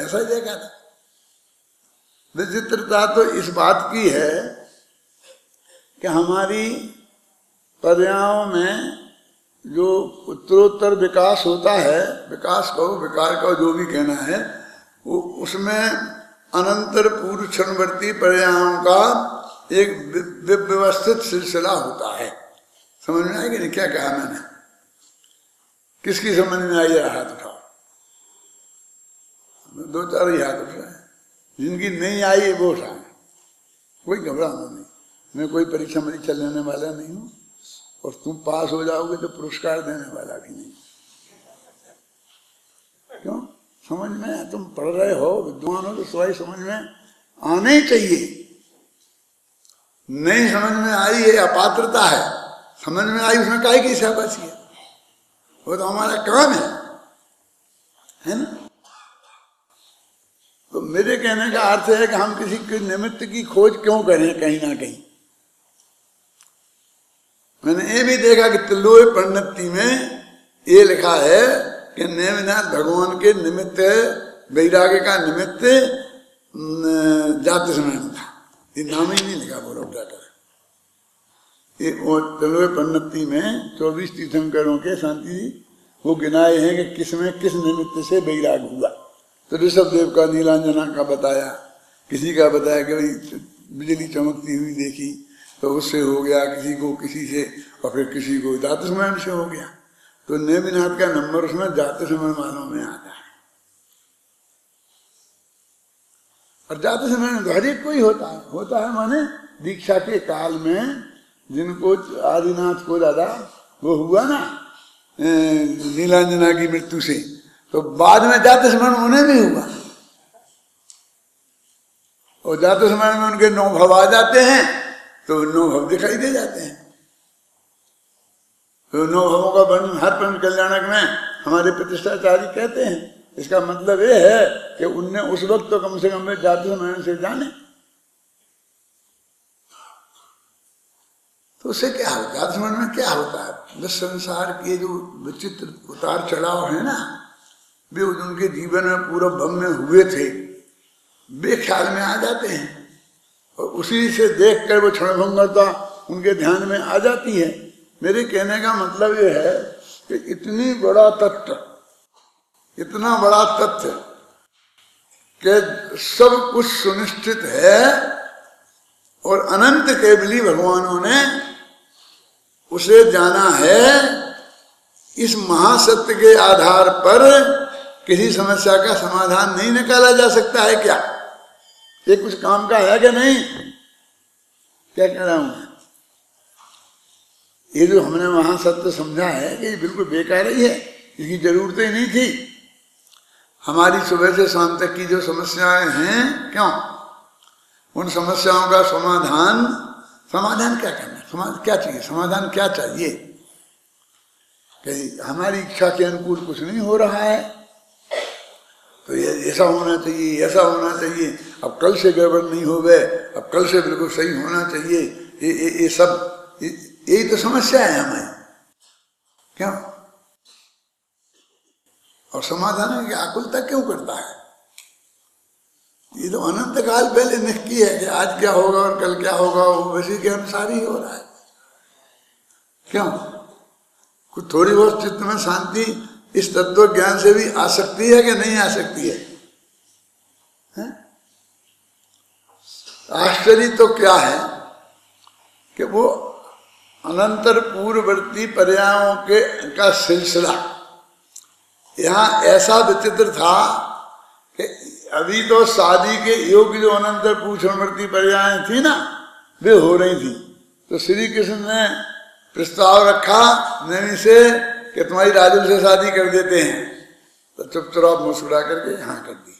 ऐसा ही देखा था। विचित्रता तो इस बात की है कि हमारी पर्यायों में जो उत्तरोत्तर विकास होता है, विकास कहो विकार कहो जो भी कहना है, वो उसमें अनंतर पूर्व क्षणवर्ती पर्यायों का एक व्यवस्थित सिलसिला होता है। समझ में आएगी नहीं क्या कहा मैंने? किसकी समझ में आई है हाथ उठाओ। दो चार ही हाथ उठाए, जिनकी नहीं आई वो उठाए। कोई घबराना नहीं, मैं कोई परीक्षा मरीक्षा लेने वाला नहीं हूँ, और तुम पास हो जाओगे तो पुरस्कार देने वाला भी नहीं। क्यों? समझ में तुम पढ़ रहे हो, विद्वान हो, तो सवाई समझ में आने ही चाहिए। नहीं समझ में आई ये अपात्रता है, समझ में आई उसमें काहे की शाबाशी है? वो तो हमारा काम है ना? तो मेरे कहने का अर्थ है कि हम किसी के निमित्त की खोज क्यों करें कहीं ना कहीं। मैंने ये भी देखा कि तिल्लोय परिणति में ये लिखा है कि नेमिनाथ भगवान के निमित्त, वैराग्य का निमित्त जाति स्मरण था। ये नाम ही नहीं लिखा बोलो जाकर। ये तिल्लोय परिणति में 24 तीर्थंकरों के शांति जी वो गिनाए हैं कि किसमें किस निमित्त से वैराग हुआ। तो ऋषभ देव का नीलांजना का बताया, किसी का बताया कि भाई बिजली चमकती हुई देखी तो उससे हो गया, किसी को किसी से, और फिर किसी को जाति स्मरण से हो गया। तो नेमिनाथ का नंबर उसमें जाति स्मरण वालों में आता है। और जाति स्मरण तो हर एक कोई होता है माने दीक्षा के काल में जिनको आदिनाथ को दादा वो हुआ ना नीलांजना की मृत्यु से, तो बाद में जाति स्मरण उन्हें भी हुआ, और जाति स्मरण में उनके 9 भव आ जाते हैं, तो 9 भव दिखाई दे जाते हैं। तो 9 भवों का वर्णन हर पंच कल्याणक में हमारे प्रतिष्ठाचार्य कहते हैं। इसका मतलब ये है कि उनने उस वक्त तो कम से कम जाति स्मरण से जाने। तो उससे क्या होता है? जाति स्मरण में क्या होता है? बस संसार के जो विचित्र उतार चढ़ाव है ना, वे उनके जीवन में पूरा भव में हुए थे, वे ख्याल में आ जाते हैं, और उसी से देखकर वो क्षणभंगुरता उनके ध्यान में आ जाती है। मेरे कहने का मतलब ये है कि इतना बड़ा तथ्य कि सब कुछ सुनिश्चित है, और अनंत केवली भगवानों ने उसे जाना है। इस महासत्य के आधार पर किसी समस्या का समाधान नहीं निकाला जा सकता है क्या? ये कुछ काम का है कि नहीं? क्या कह रहा हूं मैं? ये जो हमने महासत्य समझा है कि ये बिल्कुल बेकार ही है, इसकी जरूरत ही नहीं थी। हमारी सुबह से शाम तक की जो समस्याएं हैं, क्यों उन समस्याओं का समाधान क्या करना? क्या चाहिए? समाधान क्या चाहिए? कि हमारी इच्छा के अनुकूल कुछ नहीं हो रहा है, तो ये ऐसा होना चाहिए, ऐसा होना चाहिए, अब कल से गड़बड़ नहीं हो गए, अब कल से बिल्कुल सही होना चाहिए। ये सब यही तो समस्या है हमें, क्यों? और समाधान की आकुलता क्यों करता है? ये तो अनंत काल पहले निश्चय है कि आज क्या होगा और कल क्या होगा, वो वैसे के अनुसार ही हो रहा है। क्यों? कुछ थोड़ी बहुत चित्त में शांति इस तत्व ज्ञान से भी आ सकती है कि नहीं आ सकती है? आश्चर्य तो क्या है कि वो अनंतर पूर्ववर्ती पर्यायों का सिलसिला यहाँ ऐसा विचित्र था कि अभी तो शादी के योग जो अनंतर पूर्ववर्ती पर्याय थी ना, वे हो रही थी। तो श्री कृष्ण ने प्रस्ताव रखा नैनी से कि तुम्हारी राजुल से शादी कर देते हैं, तो चुपचाप मुस्कुरा करके हाँ कर दी।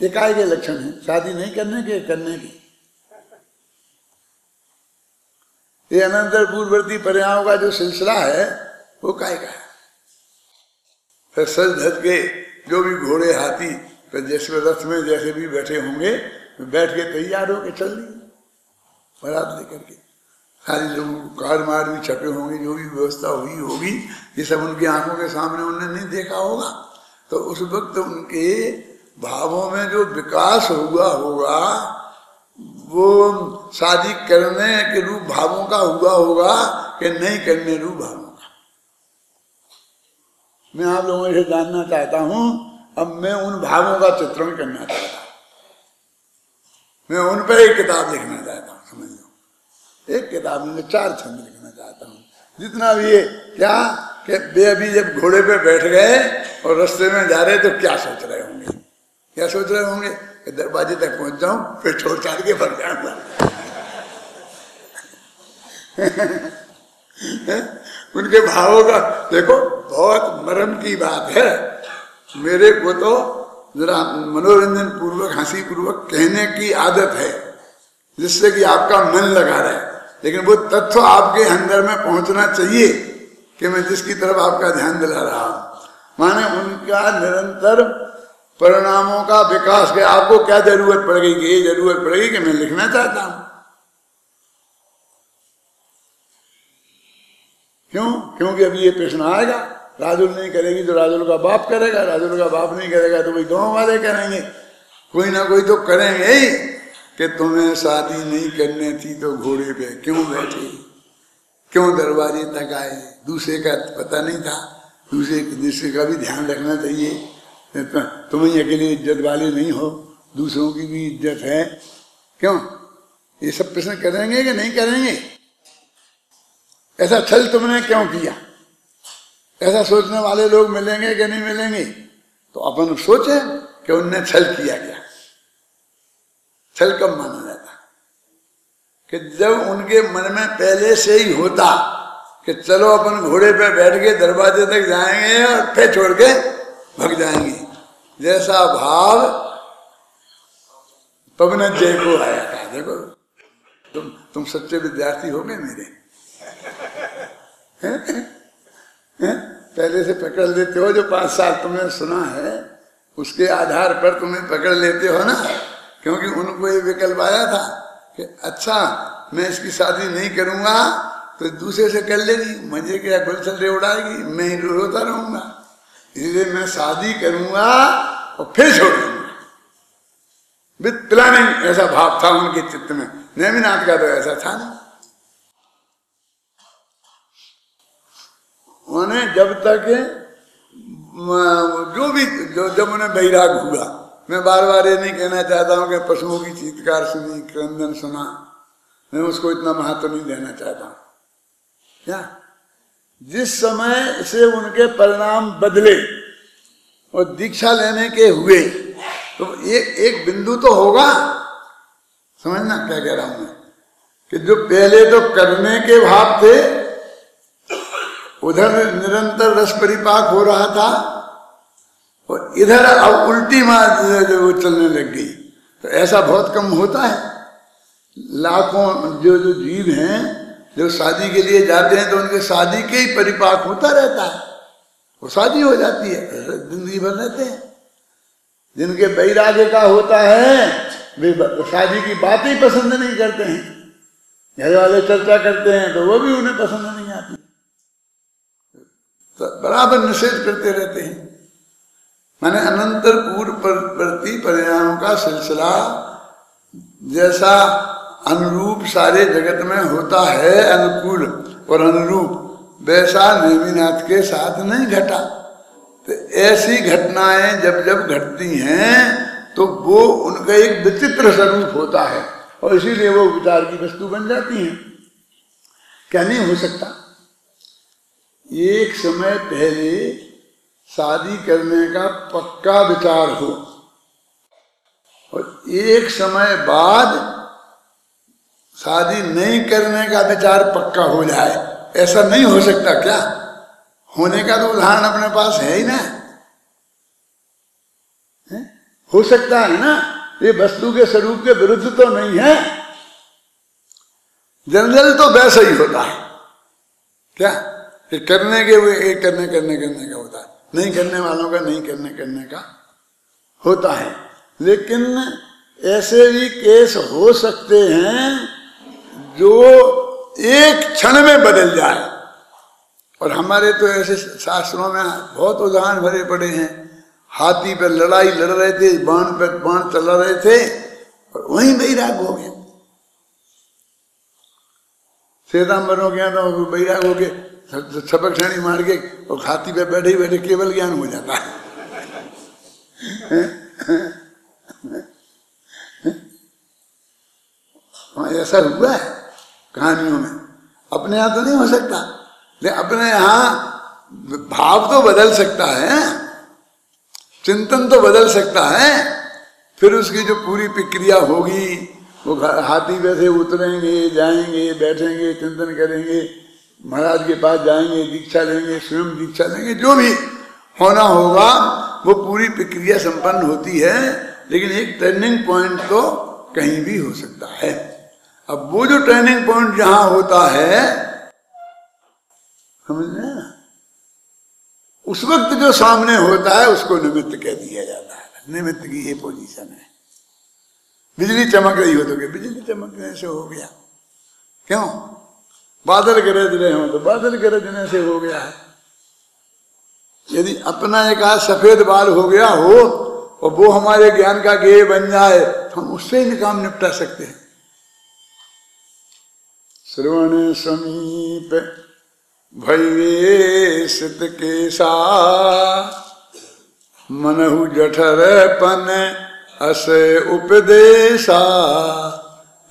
ये काय के लक्षण है? शादी नहीं करने के, करने की। ये अनंतर पूर्ववर्ती पर्यायों का जो सिलसिला है वो काय का है? फिर सज धज के जो भी घोड़े हाथी फिर जैसे रथ में जैसे भी बैठे होंगे, बैठ के तैयार होके चल दिए बारात लेकर के। सारी लोगों को कार मार भी छपे होंगे, जो भी व्यवस्था हुई होगी, ये सब उनकी आंखों के सामने उन्होंने नहीं देखा होगा। तो उस वक्त उनके भावों में जो विकास हुआ होगा वो शादी करने के रूप भावों का हुआ होगा कि नहीं करने रूप भावों का। मैं आप लोगों से जानना चाहता हूं, अब मैं उन भावों का चित्रण करना चाहता हूं, मैं उन पर एक किताब लिखना चाहता हूं। समझ लो, एक किताब में 4 छंद लिखना चाहता हूं, जितना भी है। क्या कि वे अभी जब घोड़े पे बैठ गए और रास्ते में जा रहे तो क्या सोच रहे होंगे, क्या सोच रहे होंगे कि दरवाजे तक पहुंच जाऊं फिर छोड़ छाड़ के भर जाऊंगा। उनके भावों का देखो, बहुत मर्म की बात है। मेरे को तो जरा मनोरंजन पूर्वक, हंसी पूर्वक कहने की आदत है, जिससे कि आपका मन लगा रहे, लेकिन वो तत्व आपके अंदर में पहुंचना चाहिए कि मैं जिसकी तरफ आपका ध्यान दिला रहा हूं। माने उनका निरंतर परिणामों का विकास के आपको क्या जरूरत पड़ गई कि ये जरूरत पड़ेगी कि मैं लिखना चाहता हूं। क्यों? क्योंकि अभी ये प्रश्न आएगा, राजुल नहीं करेगी तो राजुल का बाप करेगा, राजुल का बाप नहीं करेगा तो भाई गांव वाले करेंगे, कोई ना कोई तो करेंगे ही कि तुम्हें शादी नहीं करनी थी तो घोड़े पे क्यों बैठे, क्यों दरवाजे तक आए, दूसरे का पता नहीं था, दूसरे का भी ध्यान रखना चाहिए। तुम ही अकेले इज्जत वाले नहीं हो, दूसरों की भी इज्जत है। क्यों? ये सब प्रश्न करेंगे कि नहीं करेंगे? ऐसा छल तुमने क्यों किया? ऐसा सोचने वाले लोग मिलेंगे कि नहीं मिलेंगे? तो अपन सोचे कि उनने छल किया क्या। छल कब माना जाता? कि जब उनके मन में पहले से ही होता कि चलो अपन घोड़े पे बैठ के दरवाजे तक जाएंगे और फिर छोड़ के भग जाएंगे। जैसा भाव पवन जय को आया था। देखो, तुम सच्चे विद्यार्थी हो गए मेरे। पहले से पकड़ लेते हो, जो 5 साल तुमने सुना है उसके आधार पर तुम्हें पकड़ लेते हो ना। क्योंकि उनको ये विकल्प आया था कि अच्छा मैं इसकी शादी नहीं करूंगा तो दूसरे से कर लेगी, मुझे क्या गुलछल उड़ाएगी, मैं ही रोता रहूंगा, इसलिए मैं शादी करूंगा और फिर छोड़ दूंगा। विद प्लानिंग ऐसा भाव था उनके चित्त में। नेमिनाथ का तो ऐसा था नहीं। उन्होंने जब तक जब उन्हें बैराग हुआ, मैं बार बार ये नहीं कहना चाहता हूं कि पशुओं की चीत्कार सुनी, क्रंदन सुना, मैं उसको इतना महत्व नहीं देना चाहता हूं। क्या जिस समय से उनके परिणाम बदले और दीक्षा लेने के हुए, तो एक बिंदु तो होगा, समझना क्या कह रहा हूं मैं, कि जो पहले तो करने के भाव थे, उधर निरंतर रस परिपाक हो रहा था और इधर अब उल्टी मार वो चलने लग गई। तो ऐसा बहुत कम होता है। लाखों जो जीव हैं जो शादी के लिए जाते हैं तो उनके शादी के ही परिपाक होता रहता है, वो शादी हो जाती है, जिंदगी भर रहते हैं। जिनके वैराग्य का होता है वे शादी की बात ही पसंद नहीं करते हैं। घर वाले चर्चा करते हैं तो वो भी उन्हें पसंद नहीं आती, तो बराबर निषेध करते रहते हैं। माने अनंतर पूर्ववर्ती परिणामों का सिलसिला जैसा अनुरूप सारे जगत में होता है, अनुकूल और अनुरूप, वैसा नेमिनाथ के साथ नहीं घटा। तो ऐसी घटनाएं जब जब घटती हैं तो वो उनका एक विचित्र स्वरूप होता है और इसीलिए वो विचार की वस्तु बन जाती हैं। क्या नहीं हो सकता? एक समय पहले शादी करने का पक्का विचार हो और एक समय बाद शादी नहीं करने का विचार पक्का हो जाए, ऐसा नहीं हो सकता क्या? होने का तो उदाहरण अपने पास है ही ना, है? हो सकता है ना, ये वस्तु के स्वरूप के विरुद्ध तो नहीं है। जनरल तो वैसा ही होता है क्या कि करने के एक करने का होता है, नहीं करने वालों का नहीं करने का होता है। लेकिन ऐसे भी केस हो सकते हैं जो एक क्षण में बदल जाए, और हमारे तो ऐसे शास्त्रों में बहुत उदाहरण भरे पड़े हैं। हाथी पर लड़ाई लड़ रहे थे, बाण पर बाण चला रहे थे, और वहीं बैराग हो गया। श्वेतांबर हो गया तो बैराग हो गए, छपक छाणी मार के और हाथी पे बैठे ही बैठे केवल ज्ञान हो जाता है। हाँ, ऐसा हुआ है कहानियों में। अपने यहाँ तो नहीं हो सकता, लेकिन अपने यहाँ भाव तो बदल सकता है, चिंतन तो बदल सकता है। फिर उसकी जो पूरी प्रक्रिया होगी, वो हाथी पे से उतरेंगे, जाएंगे, बैठेंगे, चिंतन करेंगे, महाराज के पास जाएंगे, दीक्षा लेंगे, स्वयं दीक्षा लेंगे, जो भी होना होगा वो पूरी प्रक्रिया संपन्न होती है। लेकिन एक टर्निंग पॉइंट तो कहीं भी हो सकता है। अब वो जो टर्निंग पॉइंट जहां होता है, समझ रहे हैं ना, उस वक्त जो सामने होता है उसको निमित्त कह दिया जाता है। निमित्त की ये पोजीशन है। बिजली चमक रही हो तो क्या बिजली चमकने से हो गया, क्यों? बादल गरज रहे हो तो बादल गरजने से हो गया है। यदि अपना एक आध सफेद बाल हो गया हो और वो हमारे ज्ञान का गेय बन जाए तो हम उससे ही काम निपटा सकते हैं। श्रवण समीप भैये सित केसा, मनहु जठरपन अस उपदेशा।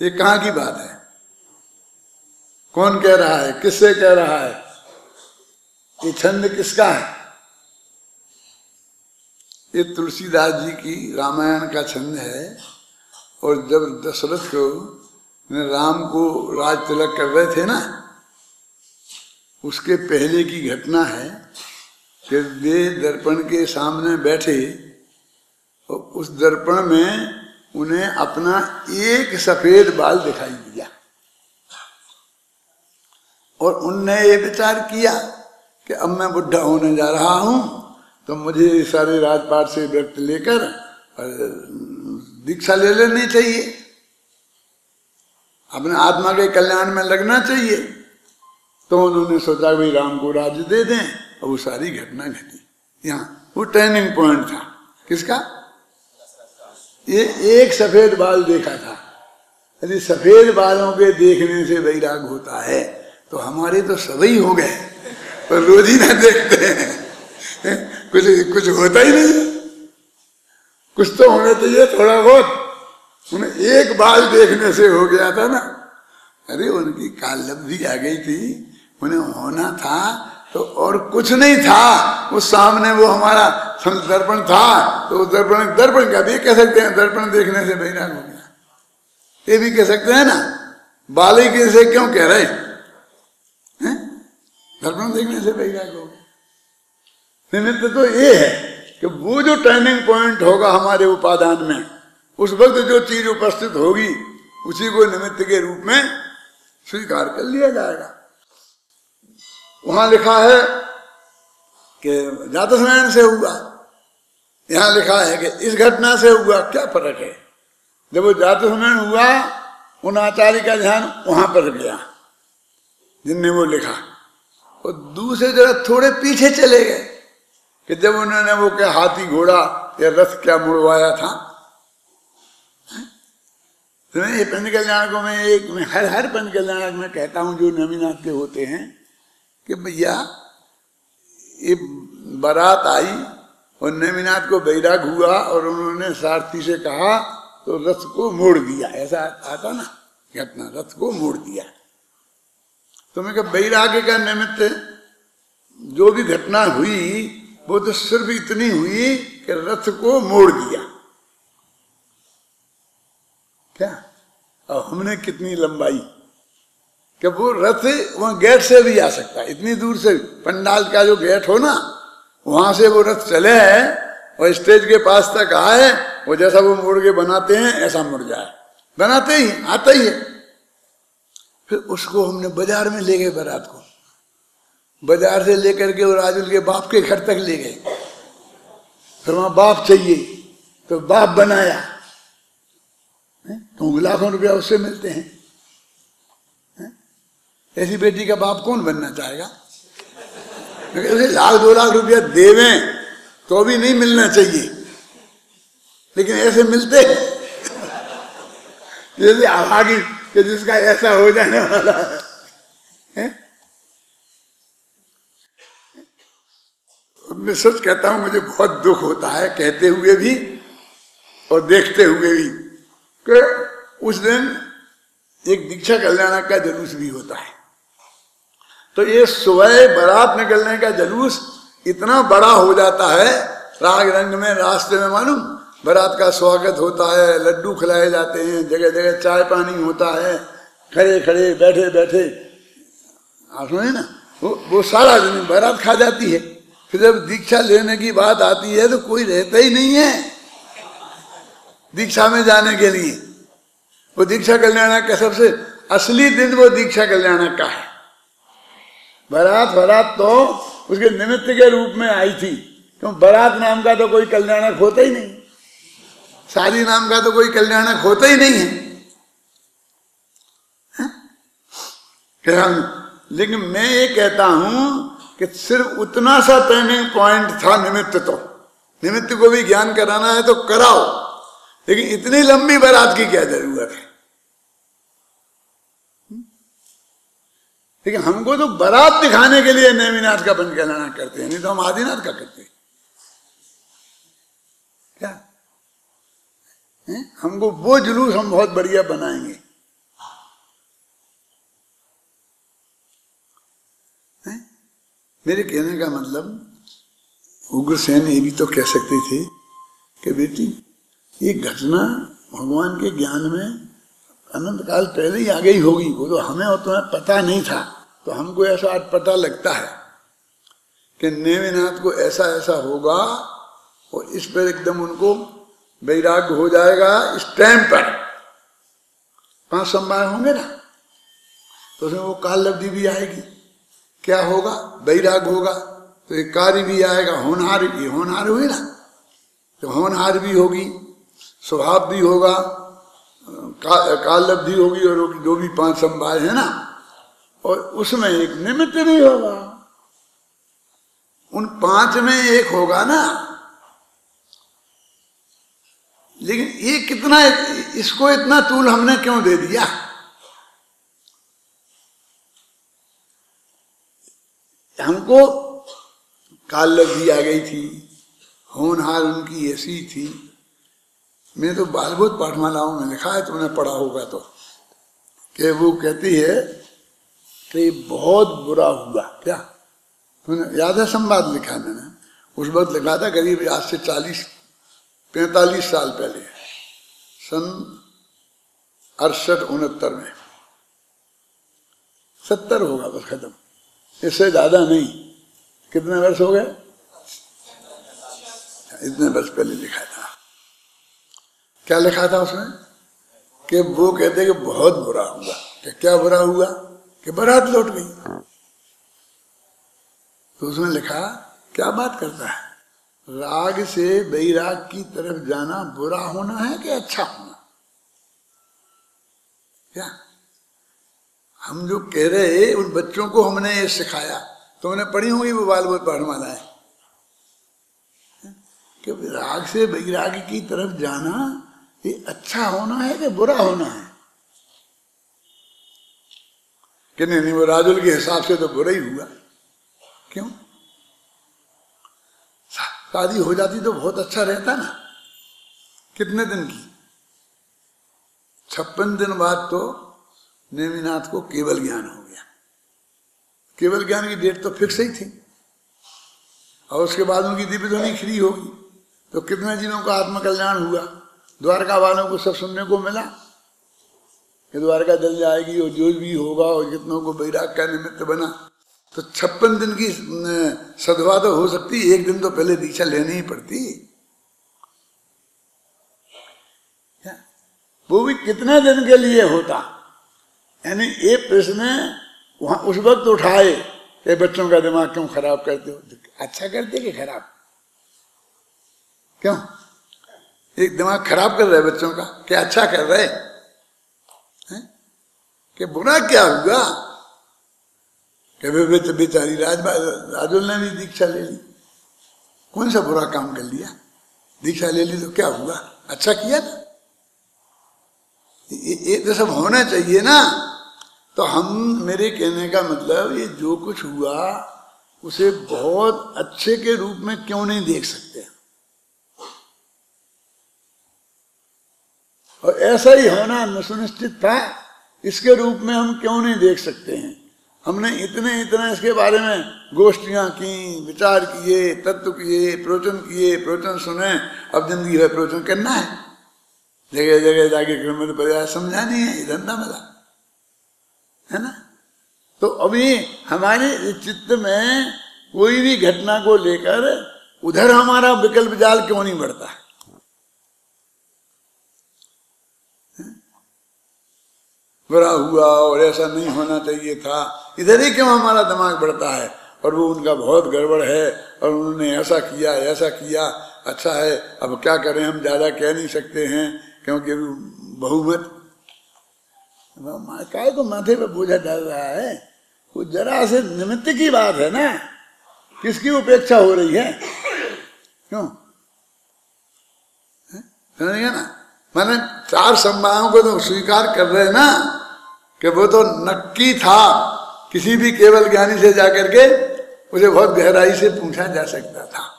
ये कहाँ की बात है? कौन कह रहा है? किससे कह रहा है? ये छंद किसका है? ये तुलसीदास जी की रामायण का छंद है। और जब दशरथ को राम को राज तिलक कर रहे थे ना, उसके पहले की घटना है कि वे दर्पण के सामने बैठे और उस दर्पण में उन्हें अपना एक सफेद बाल दिखाई दिया और उनने ये विचार किया कि अब मैं बुढ़ा होने जा रहा हूं तो मुझे सारे राजपाट से व्रत लेकर दीक्षा ले लेनी चाहिए, अपने आत्मा के कल्याण में लगना चाहिए। तो उन्होंने सोचा भाई राम को राज्य दे दें, और वो सारी घटना घटी। यहाँ वो टर्निंग पॉइंट था किसका? ये एक सफेद बाल देखा था। यदि सफेद बालों के देखने से वैराग होता है तो हमारे तो सभी हो गए, पर रोज ही ना देखते हैं। कुछ होता ही नहीं। कुछ तो होना चाहिए थोड़ा बहुत। उन्हें एक बाल देखने से हो गया था ना। अरे उनकी कालब्धि आ गई थी, उन्हें होना था तो और कुछ नहीं था। वो सामने वो हमारा दर्पण था, तो दर्पण का भी कह सकते हैं, दर्पण देखने से वैराग हो गया, ये भी कह सकते हैं ना। बाली के से क्यों कह रहे हैं? दर्पण देखने से वैराग हो गया। निमित्त तो ये है कि वो जो टर्निंग पॉइंट होगा हमारे उपादान में, उस वक्त जो चीज उपस्थित होगी उसी को निमित्त के रूप में स्वीकार कर लिया जाएगा। वहां लिखा है कि जातस्मरण से हुआ, यहां लिखा है कि इस घटना से हुआ। क्या फर्क है? जब वो जातस्मरण हुआ, उन आचार्य का ध्यान वहां पर गया जिनने वो लिखा, और दूसरे जरा थोड़े पीछे चले गए कि जब उन्होंने वो क्या हाथी घोड़ा या रथ क्या मुड़वाया था। तो ये पंच कल्याण को मैं हर पंच कल्याणक में कहता हूं जो नवीनाथ के होते हैं कि भैया ये बारात आई और नवीनाथ को बैराग हुआ और उन्होंने सारथी से कहा तो रथ को मोड़ दिया। ऐसा आता ना घटना, रथ को मोड़ दिया। तो मैं कहा बैराग्य का निमित्त जो भी घटना हुई वो तो सिर्फ इतनी हुई कि रथ को मोड़ दिया। क्या? और हमने कितनी लंबाई कि वो रथ वहां गेट से भी आ सकता है, इतनी दूर से पंडाल का जो गेट हो ना वहां से वो रथ चले है और स्टेज के पास तक आए, वो जैसा वो मोड़ के बनाते हैं ऐसा मुड़ जाए, बनाते ही आता ही है। फिर उसको हमने बाजार में ले गए, बारात को बाजार से लेकर के वो राजुल के बाप के घर तक ले गए। फिर वहां बाप चाहिए तो बाप बनाया, तो लाखों रुपया उससे मिलते हैं। ऐसी बेटी का बाप कौन बनना चाहेगा? उसे 1 लाख 2 लाख रुपया देवें तो भी नहीं मिलना चाहिए, लेकिन ऐसे मिलते जैसे अभागी कि जिसका ऐसा हो जाने वाला है। मैं सच कहता हूं, मुझे बहुत दुख होता है कहते हुए भी और देखते हुए भी कि उस दिन एक दीक्षा कल्याण का जुलूस भी होता है, तो ये सुबह बारात निकलने का जुलूस इतना बड़ा हो जाता है, राग रंग में रास्ते में मालूम बारात का स्वागत होता है, लड्डू खिलाए जाते हैं, जगह जगह चाय पानी होता है, खड़े खड़े बैठे बैठे, आप सुने ना, वो सारा दिन बारात खा जाती है। फिर जब दीक्षा लेने की बात आती है तो कोई रहता ही नहीं है दीक्षा में जाने के लिए। वो दीक्षा कल्याण का सबसे असली दिन वो दीक्षा कल्याण का है। बारात तो उसके निमित्त के रूप में आई थी, क्यों बारात नाम का तो कोई कल्याणक होता ही नहीं, शादी नाम का तो कोई कल्याणक होता ही नहीं है। लेकिन मैं ये कहता हूं कि सिर्फ उतना सा टर्निंग पॉइंट था निमित्त, तो निमित्त को भी ज्ञान कराना है तो कराओ, लेकिन इतनी लंबी बारात की क्या जरूरत है। लेकिन हमको तो बारात दिखाने के लिए नेमिनाथ का बंद कहलाना करते हैं, नहीं तो हम आदिनाथ का करते हैं क्या है? हमको वो जुलूस हम बहुत बढ़िया बनाएंगे है? मेरे कहने का मतलब उग्रसेन ये भी तो कह सकते थे कि बेटी ये घटना भगवान के ज्ञान में अनंत काल पहले ही आ गई होगी, वो तो हमें और तुम्हें पता नहीं था, तो हमको ऐसा आज पता लगता है कि नेमिनाथ को ऐसा ऐसा होगा और इस पर एकदम उनको वैराग्य हो जाएगा। इस टाइम पर 5 संवार होंगे ना, तो उसमें वो काल लब्धि भी आएगी। क्या होगा? वैराग्य होगा, तो एक कार्य भी आएगा, होनहार भी, होनहार हुई ना, तो होनहार भी होगी, स्वभाव भी होगा, काल लब्धि होगी, और जो भी 5 संवार है ना, और उसमें एक निमित्त भी होगा। उन 5 में एक होगा ना, लेकिन ये कितना, इसको इतना तूल हमने क्यों दे दिया? हमको काल लब्धि आ गई थी, होनहार उनकी ऐसी थी। मैं तो बालबोध पाठमालाओं में लिखा है, तुमने पढ़ा होगा तो, कि वो कहती है कि बहुत बुरा हुआ। क्या तुमने याद है? संवाद लिखा मैंने, उस वक्त लिखा था, करीब आज से 45 साल पहले, सन 68-69 में, 70 होगा बस, खत्म, इससे ज्यादा नहीं। कितने वर्ष हो गए? इतने वर्ष पहले लिखा था। क्या लिखा था उसमें? कि वो कहते कि बहुत बुरा हुआ। कि क्या बुरा हुआ? कि बारात लौट गई। तो उसमें लिखा, क्या बात करता है, राग से वैराग की तरफ जाना बुरा होना है कि अच्छा होना? क्या हम जो कह रहे, उन बच्चों को हमने ये सिखाया, तुमने पढ़ी होंगी वो बालबोध पाठमालाएं, कि राग से वैराग की तरफ जाना ये अच्छा होना है कि बुरा होना है? कि नहीं, वो राजुल के हिसाब से तो बुरा ही हुआ। क्यों? शादी हो जाती तो बहुत अच्छा रहता ना। कितने दिन की? 56 दिन बाद तो नेमिनाथ को केवल ज्ञान हो गया। केवल ज्ञान की डेट तो फिक्स ही थी, और उसके बाद उनकी दिव्य ध्वनि फ्री होगी, तो कितने जीवों का आत्मकल्याण हुआ। द्वारका वालों को सब सुनने को मिला कि द्वारका जल जाएगी, और जो भी होगा, और कितनों को वैराग का निमित्त बना। तो 56 दिन की सदवा तो हो सकती, एक दिन तो पहले दीक्षा लेनी ही पड़ती। वो भी कितने दिन के लिए होता? यानी ये प्रश्न वहां उस वक्त उठाए कि बच्चों का दिमाग क्यों खराब करते हो? अच्छा करते कि खराब? क्यों एक दिमाग खराब कर रहे बच्चों का? क्या अच्छा कर रहे हैं? कि बुरा क्या हुआ? कि बेचारी राजुल ने भी दीक्षा ले ली, कौन सा बुरा काम कर लिया? दीक्षा ले ली तो क्या हुआ? अच्छा किया ना। ये तो सब होना चाहिए ना। तो हम, मेरे कहने का मतलब, ये जो कुछ हुआ उसे बहुत अच्छे के रूप में क्यों नहीं देख सकते? और ऐसा ही होना सुनिश्चित था, इसके रूप में हम क्यों नहीं देख सकते हैं? हमने इतने इसके बारे में गोष्ठियां की, विचार किए, तत्व किए, प्रवचन सुने। अब जिंदगी भर प्रवचन करना है, जगह जगह जाके क्रम पर्याय समझानी है, ये धंधा मिला है ना। तो अभी हमारे चित्त में कोई भी घटना को लेकर उधर हमारा विकल्प जाल क्यों नहीं बढ़ता है? बुरा हुआ और ऐसा नहीं होना चाहिए था, इधर ही क्यों हमारा दिमाग बढ़ता है? और वो उनका बहुत गड़बड़ है और उन्होंने ऐसा किया, अच्छा है, अब क्या करें, हम ज्यादा कह नहीं सकते हैं क्योंकि बहुमत। काय को माथे पे बोझा डाल रहा है? वो जरा से निमित्त की बात है ना, किसकी उपेक्षा हो रही है? क्यों? समझ गया ना? मैंने 4 संभावनाओं को तो स्वीकार कर रहे ना कि वो तो नक्की था, किसी भी केवल ज्ञानी से जाकर के उसे बहुत गहराई से पूछा जा सकता था।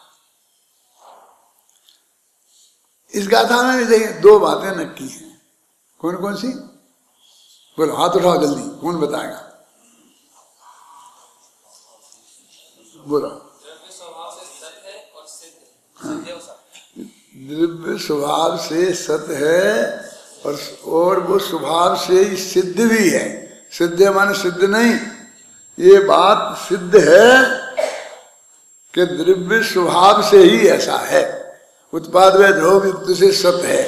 इस गाथा में भी देखिए 2 बातें नक्की हैं। कौन कौन सी? बोलो, हाथ उठाओ जल्दी, कौन बताएगा? बोलो। द्रव्य स्वभाव से सत्य है और वो स्वभाव से ही सिद्ध भी है। सिद्ध माने सिद्ध नहीं, ये बात सिद्ध है कि द्रव्य स्वभाव से ही ऐसा है। उत्पाद व ध्रुव युक्त से सत्य है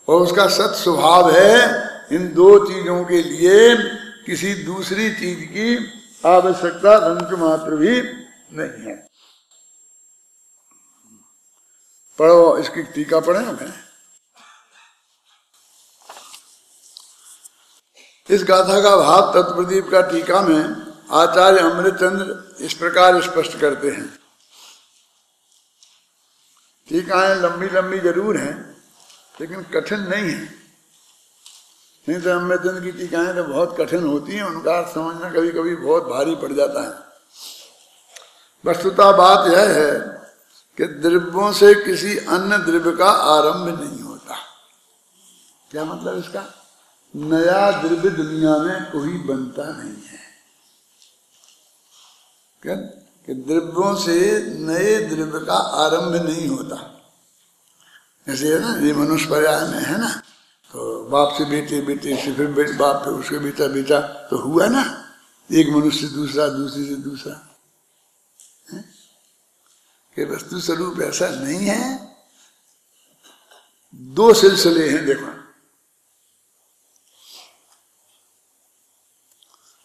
और उसका सत स्वभाव है। इन 2 चीजों के लिए किसी दूसरी चीज की आवश्यकता अंश मात्र भी नहीं है। पढ़ो, इसकी टीका पढ़े ना। मैं इस गाथा का भाव तत्प्रदीप का टीका में आचार्य अमृतचंद्र इस प्रकार स्पष्ट करते हैं। टीकाएं लंबी लंबी जरूर हैं लेकिन कठिन नहीं है। नहीं तो अमृतचंद्र की टीकाएं तो बहुत कठिन होती हैं, उनका अर्थ समझना कभी कभी बहुत भारी पड़ जाता है। वस्तुतः बात यह है कि द्रव्यों से किसी अन्य द्रव्य का आरंभ नहीं होता। क्या मतलब इसका? नया द्रव्य दुनिया में कोई बनता नहीं है। क्या? कि द्रव्यों से नए द्रव्य का आरंभ नहीं होता। जैसे है ना, ये मनुष्य पर्याय में है ना, तो बाप से बेटे, बेटे से फिर बाप, फिर उसके बेटा, बेटा, तो हुआ ना, एक मनुष्य से दूसरा, दूसरे से दूसरा। कि वस्तु स्वरूप ऐसा नहीं है। 2 सिलसिले हैं, देखो।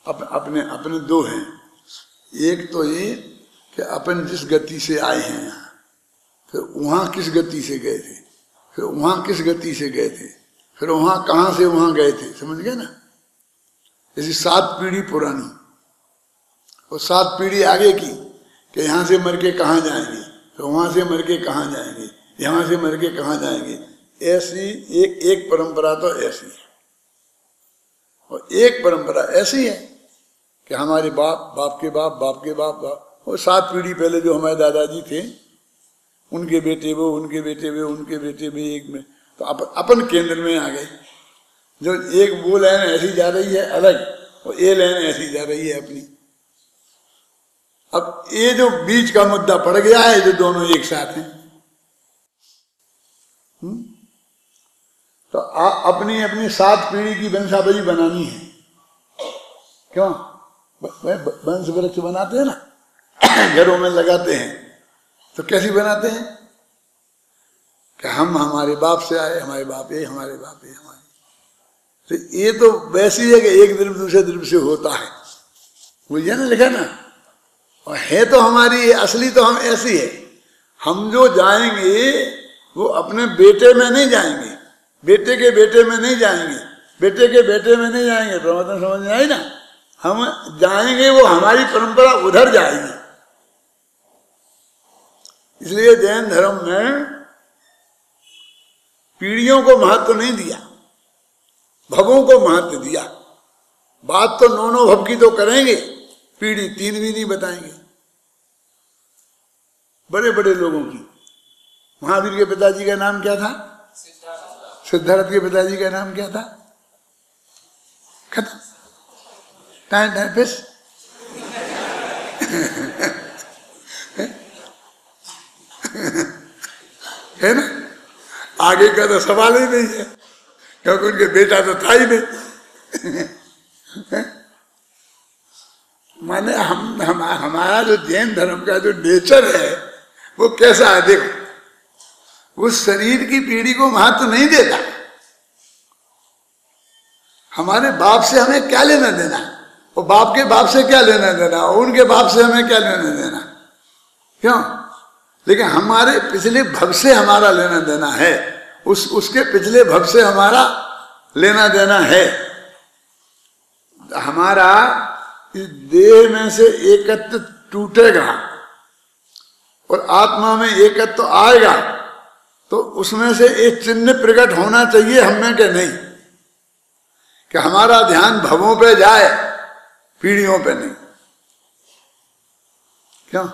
अपने 2 हैं। एक तो ये कि अपन जिस गति से आए हैं यहाँ, फिर वहां किस गति से गए थे, फिर वहां किस गति से गए थे, फिर वहां कहां से वहां गए थे। समझ गए ना? जैसे 7 पीढ़ी पुरानी और 7 पीढ़ी आगे की, कि यहां से मर के कहाँ जाएंगे, तो वहां से मर के कहाँ जाएंगे, यहां से मर के कहाँ जाएंगे। ऐसी एक परंपरा तो ऐसी है और एक परंपरा ऐसी है कि हमारे बाप, बाप के बाप, बाप के बाप, और 7 पीढ़ी पहले जो हमारे दादाजी थे, उनके बेटे वो, उनके बेटे वे, उनके बेटे वे, एक में, तो अपन केंद्र में आ गए। जो एक वो लाइन ऐसी जा रही है अलग, और ये लाइन ऐसी जा रही है अपनी। अब ये जो बीच का मुद्दा पड़ गया है, जो दोनों एक साथ हैं, तो अपनी अपनी 7 पीढ़ी की वंशावली बनानी है। क्यों? वंश वृक्ष बनाते हैं ना, घरों में लगाते हैं, तो कैसी बनाते हैं कि हम हमारे बाप से आए, हमारे बाप ये, हमारे बाप ये, हमारे। तो ये तो वैसी है कि एक द्रव्य दूसरे द्रव्य से होता है, वो ये ना लिखा ना। और है तो हमारी असली तो हम ऐसी है। हम जो जाएंगे वो अपने बेटे में नहीं जाएंगे, बेटे के बेटे में नहीं जाएंगे, बेटे के बेटे में नहीं जाएंगे। तो मतलब समझ में आई ना? हम जाएंगे, वो हमारी परंपरा उधर जाएगी। इसलिए जैन धर्म में पीढ़ियों को महत्व नहीं दिया, भवों को महत्व दिया। बात तो नौ भव की तो करेंगे, पीढ़ी 3 भी नहीं बताएंगे। बड़े बड़े लोगों की, महावीर के पिताजी का नाम क्या था? सिद्धार्थ के पिताजी का नाम क्या था? खत्म, टाइम टाइम फिस। है ना, आगे का तो सवाल ही नहीं है, क्योंकि उनके बेटा तो था ही नहीं। माने हमारा जो जैन धर्म का जो नेचर है वो कैसा है देखो, उस शरीर की पीढ़ी को महत्व नहीं देता। हमारे बाप से हमें क्या लेना देना, और बाप के बाप से क्या लेना देना, और उनके बाप से हमें क्या लेना देना, क्यों? लेकिन हमारे पिछले भव से हमारा लेना देना है, उसके पिछले भव से हमारा लेना देना है। हमारा इस देह में से एकत्व टूटेगा और आत्मा में एकत्व आएगा, तो उसमें से एक चिन्ह प्रकट होना चाहिए हमें कि नहीं, कि हमारा ध्यान भवों पे जाए, पीढ़ियों पे नहीं। क्यों?